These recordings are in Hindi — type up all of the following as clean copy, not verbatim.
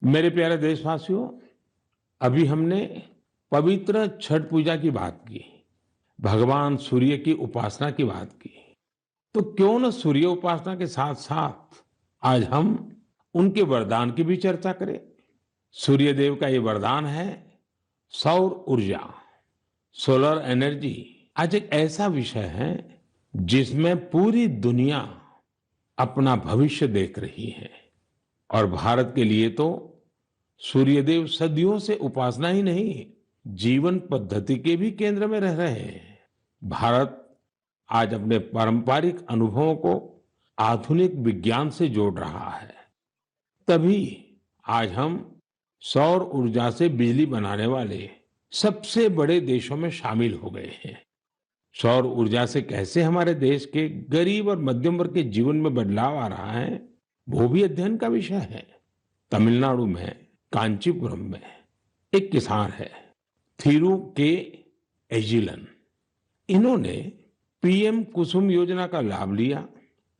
मेरे प्यारे देशवासियों, अभी हमने पवित्र छठ पूजा की बात की, भगवान सूर्य की उपासना की बात की। तो क्यों न सूर्य उपासना के साथ साथ आज हम उनके वरदान की भी चर्चा करें। सूर्य देव का ये वरदान है सौर ऊर्जा, सोलर एनर्जी। आज एक ऐसा विषय है जिसमें पूरी दुनिया अपना भविष्य देख रही है। और भारत के लिए तो सूर्यदेव सदियों से उपासना ही नहीं, जीवन पद्धति के भी केंद्र में रह रहे हैं। भारत आज अपने पारंपरिक अनुभवों को आधुनिक विज्ञान से जोड़ रहा है। तभी आज हम सौर ऊर्जा से बिजली बनाने वाले सबसे बड़े देशों में शामिल हो गए हैं। सौर ऊर्जा से कैसे हमारे देश के गरीब और मध्यम वर्ग के जीवन में बदलाव आ रहा है, वो भी अध्ययन का विषय है। तमिलनाडु में कांचीपुरम में एक किसान है, थिरु के एजिलन। इन्होंने पीएम कुसुम योजना का लाभ लिया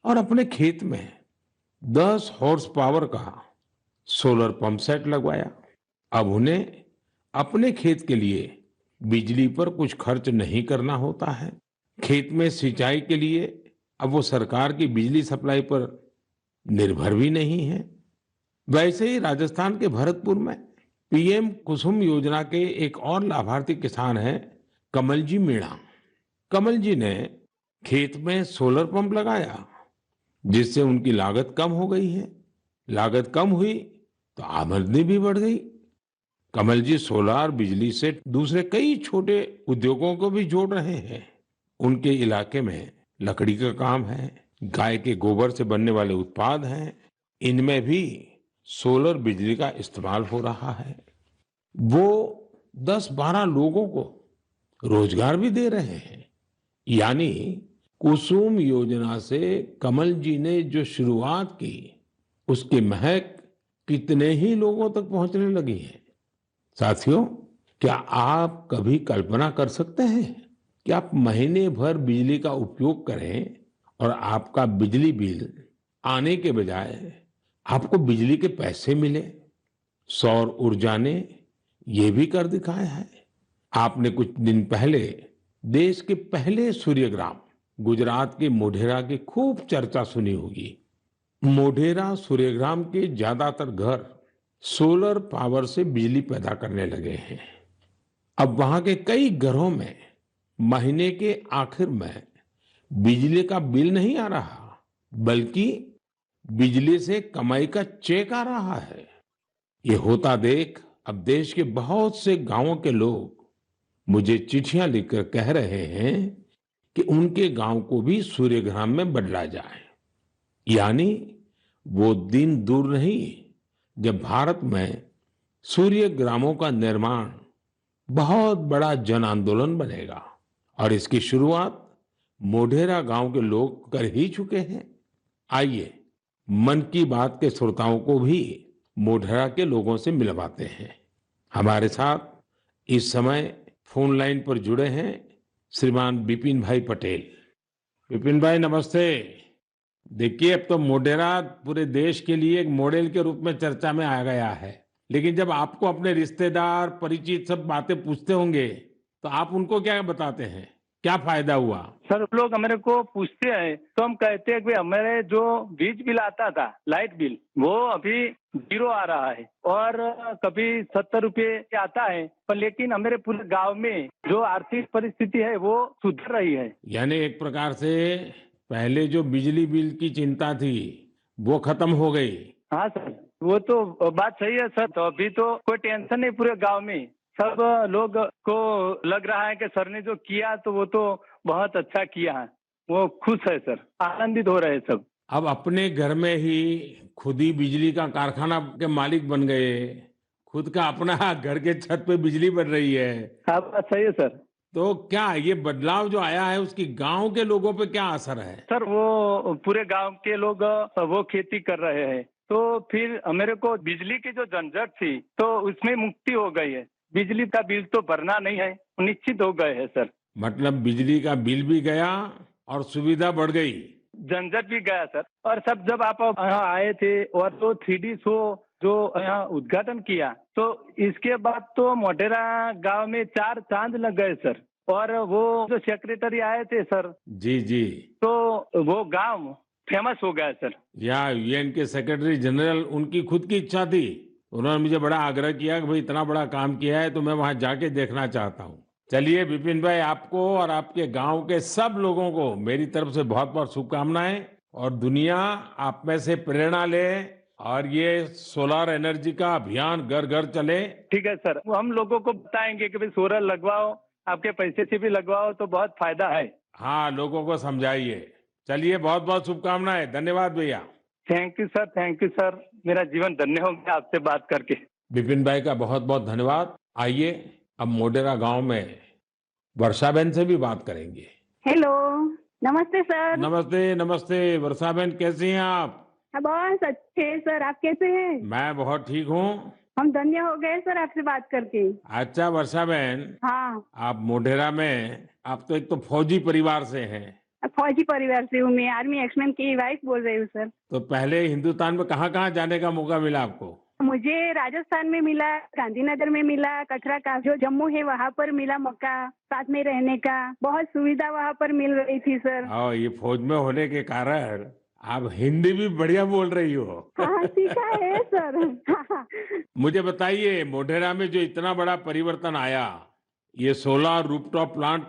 और अपने खेत में 10 हॉर्स पावर का सोलर पंप सेट लगवाया। अब उन्हें अपने खेत के लिए बिजली पर कुछ खर्च नहीं करना होता है। खेत में सिंचाई के लिए अब वो सरकार की बिजली सप्लाई पर निर्भर भी नहीं है। वैसे ही राजस्थान के भरतपुर में पीएम कुसुम योजना के एक और लाभार्थी किसान हैं, कमल जी मीणा। कमल जी ने खेत में सोलर पंप लगाया, जिससे उनकी लागत कम हो गई है। लागत कम हुई तो आमदनी भी बढ़ गई। कमल जी सोलार बिजली से दूसरे कई छोटे उद्योगों को भी जोड़ रहे हैं। उनके इलाके में लकड़ी का काम है, गाय के गोबर से बनने वाले उत्पाद हैं, इनमें भी सोलर बिजली का इस्तेमाल हो रहा है। वो 10-12 लोगों को रोजगार भी दे रहे हैं। यानी कुसुम योजना से कमल जी ने जो शुरुआत की, उसकी महक कितने ही लोगों तक पहुंचने लगी है। साथियों, क्या आप कभी कल्पना कर सकते हैं कि आप महीने भर बिजली का उपयोग करें और आपका बिजली बिल आने के बजाय आपको बिजली के पैसे मिले? सौर ऊर्जा ने ये भी कर दिखाया है। आपने कुछ दिन पहले देश के पहले सूर्य ग्राम गुजरात के मोढेरा की खूब चर्चा सुनी होगी। मोढेरा सूर्यग्राम के ज्यादातर घर सोलर पावर से बिजली पैदा करने लगे हैं। अब वहां के कई घरों में महीने के आखिर में बिजली का बिल नहीं आ रहा, बल्कि बिजली से कमाई का चेक आ रहा है। ये होता देख अब देश के बहुत से गांवों के लोग मुझे चिट्ठियां लिखकर कह रहे हैं कि उनके गांव को भी सूर्यग्राम में बदला जाए। यानी वो दिन दूर नहीं जब भारत में सूर्य ग्रामों का निर्माण बहुत बड़ा जन आंदोलन बनेगा। और इसकी शुरुआत मोढेरा गांव के लोग कर ही चुके हैं। आइए मन की बात के श्रोताओं को भी मोढेरा के लोगों से मिलवाते हैं। हमारे साथ इस समय फोन लाइन पर जुड़े हैं श्रीमान विपिन भाई पटेल। विपिन भाई नमस्ते। देखिए, अब तो मोढेरा पूरे देश के लिए एक मॉडल के रूप में चर्चा में आ गया है। लेकिन जब आपको अपने रिश्तेदार परिचित सब बातें पूछते होंगे, तो आप उनको क्या बताते हैं? क्या फायदा हुआ? सर, लोग हमारे को पूछते हैं तो हम कहते हैं कि हमारे जो बीज बिल आता था, लाइट बिल, वो अभी 0 आ रहा है और कभी 70 रुपये आता है। पर लेकिन हमारे पूरे गांव में जो आर्थिक परिस्थिति है वो सुधर रही है। यानी एक प्रकार से पहले जो बिजली बिल की चिंता थी वो खत्म हो गई। हाँ सर, वो तो बात सही है सर। तो अभी तो कोई टेंशन नहीं पूरे गांव में। सब लोग को लग रहा है कि सर ने जो किया तो वो तो बहुत अच्छा किया है। वो खुश है सर, आनंदित हो रहे हैं सब। अब अपने घर में ही खुद ही बिजली का कारखाना के मालिक बन गए। खुद का अपना घर के छत पे बिजली बन रही है। हाँ, बात सही है सर। तो क्या ये बदलाव जो आया है उसकी गांव के लोगों पे क्या असर है? सर, वो पूरे गांव के लोग वो खेती कर रहे हैं। तो फिर मेरे को बिजली की जो झंझट थी तो उसमें मुक्ति हो गई है। बिजली का बिल तो भरना नहीं है, निश्चित हो गए है सर। मतलब बिजली का बिल भी गया और सुविधा बढ़ गई। झंझट भी गया सर। और सब जब आप यहाँ आए थे और तो 3D शो जो यहाँ उद्घाटन किया, तो इसके बाद तो मोढेरा गांव में 4 चांद लग गए सर। और वो जो सेक्रेटरी आए थे सर, जी जी। तो वो गांव फेमस हो गया सर। या यूएन के सेक्रेटरी जनरल, उनकी खुद की इच्छा थी। उन्होंने मुझे बड़ा आग्रह किया कि भाई इतना बड़ा काम किया है तो मैं वहां जाके देखना चाहता हूँ। चलिए विपिन भाई, आपको और आपके गांव के सब लोगों को मेरी तरफ से बहुत बहुत शुभकामनाएं। और दुनिया आप में से प्रेरणा ले और ये सोलर एनर्जी का अभियान घर घर चले। ठीक है सर, वो हम लोगों को बताएंगे कि भाई सोलर लगवाओ, आपके पैसे से भी लगवाओ तो बहुत फायदा है। हाँ, लोगों को समझाइए। चलिए, बहुत बहुत शुभकामनाएं। धन्यवाद भैया। Thank you sir, thank you sir. मेरा जीवन धन्य हो गया आपसे बात करके। विपिन भाई का बहुत बहुत धन्यवाद। आइए अब मोढेरा गांव में वर्षाबेन से भी बात करेंगे। हेलो, नमस्ते सर। नमस्ते नमस्ते। वर्षाबेन, कैसी हैं आप? बहुत अच्छे हैं सर, आप कैसे हैं? मैं बहुत ठीक हूँ। हम धन्य हो गए सर आपसे बात करके। अच्छा वर्षाबेन, हाँ, आप मोढेरा में, आप तो एक तो फौजी परिवार से हैं, फौजी परिवार से हूँ मैं, आर्मी एक्समैन की वाइफ बोल रही हूँ सर। तो पहले हिंदुस्तान में कहाँ कहाँ जाने का मौका मिला आपको? मुझे राजस्थान में मिला, गांधीनगर में मिला, कटरा का जो जम्मू है वहाँ पर मिला मौका, साथ में रहने का बहुत सुविधा वहाँ पर मिल रही थी सर। और ये फौज में होने के कारण आप हिंदी भी बढ़िया बोल रही हो। हाँ, सीखा है सर। हाँ, मुझे बताइए, मोढेरा में जो इतना बड़ा परिवर्तन आया, ये सोलर रूफटॉप प्लांट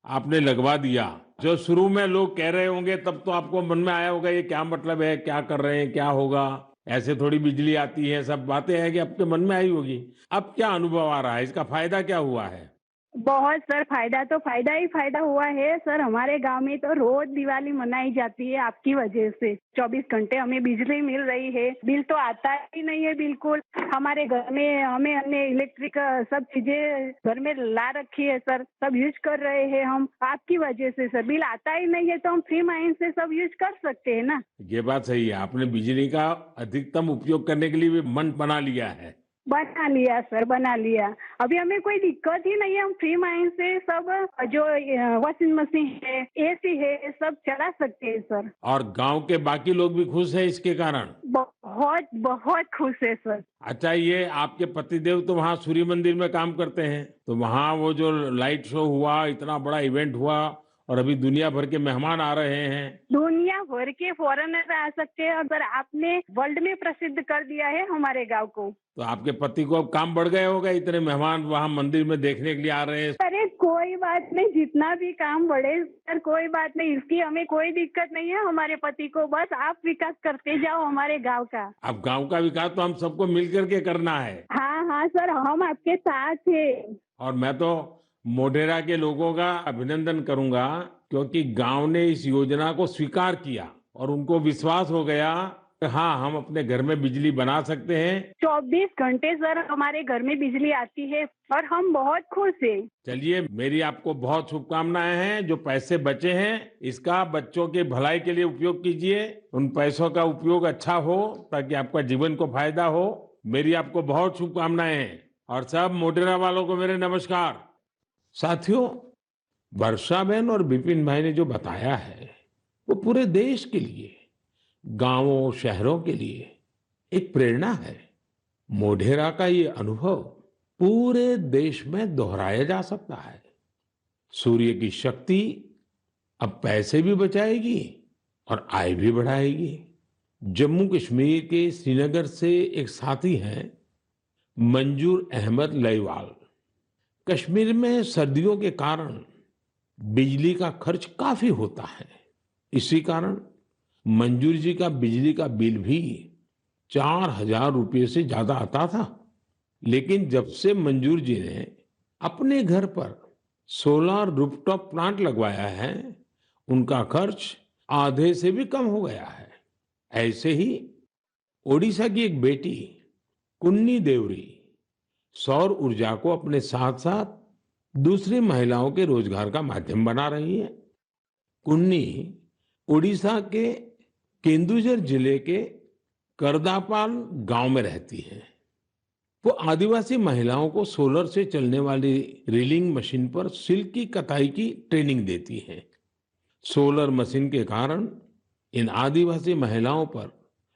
आपने लगवा दिया, जो शुरू में लोग कह रहे होंगे तब तो आपको मन में आया होगा ये क्या मतलब है, क्या कर रहे हैं, क्या होगा, ऐसे थोड़ी बिजली आती है, सब बातें हैं कि आपके मन में आई होगी। अब क्या अनुभव आ रहा है, इसका फायदा क्या हुआ है? बहुत सर, फायदा तो फायदा ही फायदा हुआ है सर। हमारे गांव में तो रोज दिवाली मनाई जाती है आपकी वजह से। 24 घंटे हमें बिजली मिल रही है, बिल तो आता ही नहीं है बिल्कुल। हमारे घर में हमने इलेक्ट्रिक सब चीजें घर में ला रखी है सर, सब यूज कर रहे हैं हम आपकी वजह से सर। बिल आता ही नहीं है तो हम फ्री माइंड से सब यूज कर सकते हैं ना। ये बात सही है, आपने बिजली का अधिकतम उपयोग करने के लिए भी मन बना लिया है। बना लिया सर, बना लिया। अभी हमें कोई दिक्कत ही नहीं है, हम फ्री माइंड से सब जो वॉशिंग मशीन है, एसी है, सब चला सकते हैं सर। और गांव के बाकी लोग भी खुश हैं इसके कारण? बहुत बहुत खुश है सर। अच्छा, ये आपके पतिदेव तो वहाँ सूर्य मंदिर में काम करते हैं, तो वहाँ वो जो लाइट शो हुआ, इतना बड़ा इवेंट हुआ, और अभी दुनिया भर के मेहमान आ रहे हैं। दुनिया भर के फॉरेनर आ सकते हैं, अगर आपने वर्ल्ड में प्रसिद्ध कर दिया है हमारे गांव को। तो आपके पति को अब काम बढ़ गए होगा, इतने मेहमान वहाँ मंदिर में देखने के लिए आ रहे हैं। अरे कोई बात नहीं, जितना भी काम बढ़े सर, कोई बात नहीं, इसकी हमें कोई दिक्कत नहीं है हमारे पति को। बस आप विकास करते जाओ हमारे गांव का। अब गांव का विकास तो हम सबको मिल करके करना है। हाँ हाँ सर, हम आपके साथ हैं। और मैं तो मोढेरा के लोगों का अभिनंदन करूंगा, क्योंकि गांव ने इस योजना को स्वीकार किया और उनको विश्वास हो गया कि हाँ, हम अपने घर में बिजली बना सकते हैं। 24 घंटे सर हमारे घर में बिजली आती है और हम बहुत खुश हैं। चलिए, मेरी आपको बहुत शुभकामनाएं हैं। जो पैसे बचे हैं, इसका बच्चों के भलाई के लिए उपयोग कीजिए। उन पैसों का उपयोग अच्छा हो ताकि आपका जीवन को फायदा हो। मेरी आपको बहुत शुभकामनाएं हैं। और सब मोढेरा वालों को मेरे नमस्कार। साथियों, वर्षाबेन और विपिन भाई ने जो बताया है, वो पूरे देश के लिए, गांवों शहरों के लिए एक प्रेरणा है। मोढेरा का ये अनुभव पूरे देश में दोहराया जा सकता है। सूर्य की शक्ति अब पैसे भी बचाएगी और आय भी बढ़ाएगी। जम्मू कश्मीर के श्रीनगर से एक साथी हैं, मंजूर अहमद लईवाल। कश्मीर में सर्दियों के कारण बिजली का खर्च काफी होता है। इसी कारण मंजूर जी का बिजली का बिल भी 4,000 रुपये से ज्यादा आता था। लेकिन जब से मंजूर जी ने अपने घर पर सोलर रूफटॉप प्लांट लगवाया है, उनका खर्च आधे से भी कम हो गया है। ऐसे ही ओडिशा की एक बेटी कुन्नी देवरी सौर ऊर्जा को अपने साथ साथ दूसरी महिलाओं के रोजगार का माध्यम बना रही है। कुन्नी ओडिशा के केंदुझर जिले के करदापाल गांव में रहती है। वो आदिवासी महिलाओं को सोलर से चलने वाली रीलिंग मशीन पर सिल्क की कताई की ट्रेनिंग देती है। सोलर मशीन के कारण इन आदिवासी महिलाओं पर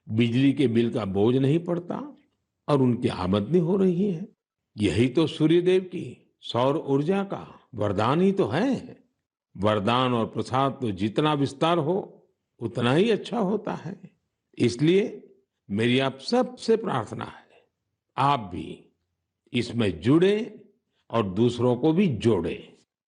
बिजली के बिल का बोझ नहीं पड़ता और उनकी आमदनी हो रही है। यही तो सूर्यदेव की सौर ऊर्जा का वरदान ही तो है। वरदान और प्रसाद तो जितना विस्तार हो उतना ही अच्छा होता है। इसलिए मेरी आप सबसे प्रार्थना है, आप भी इसमें जुड़े और दूसरों को भी जोड़ें।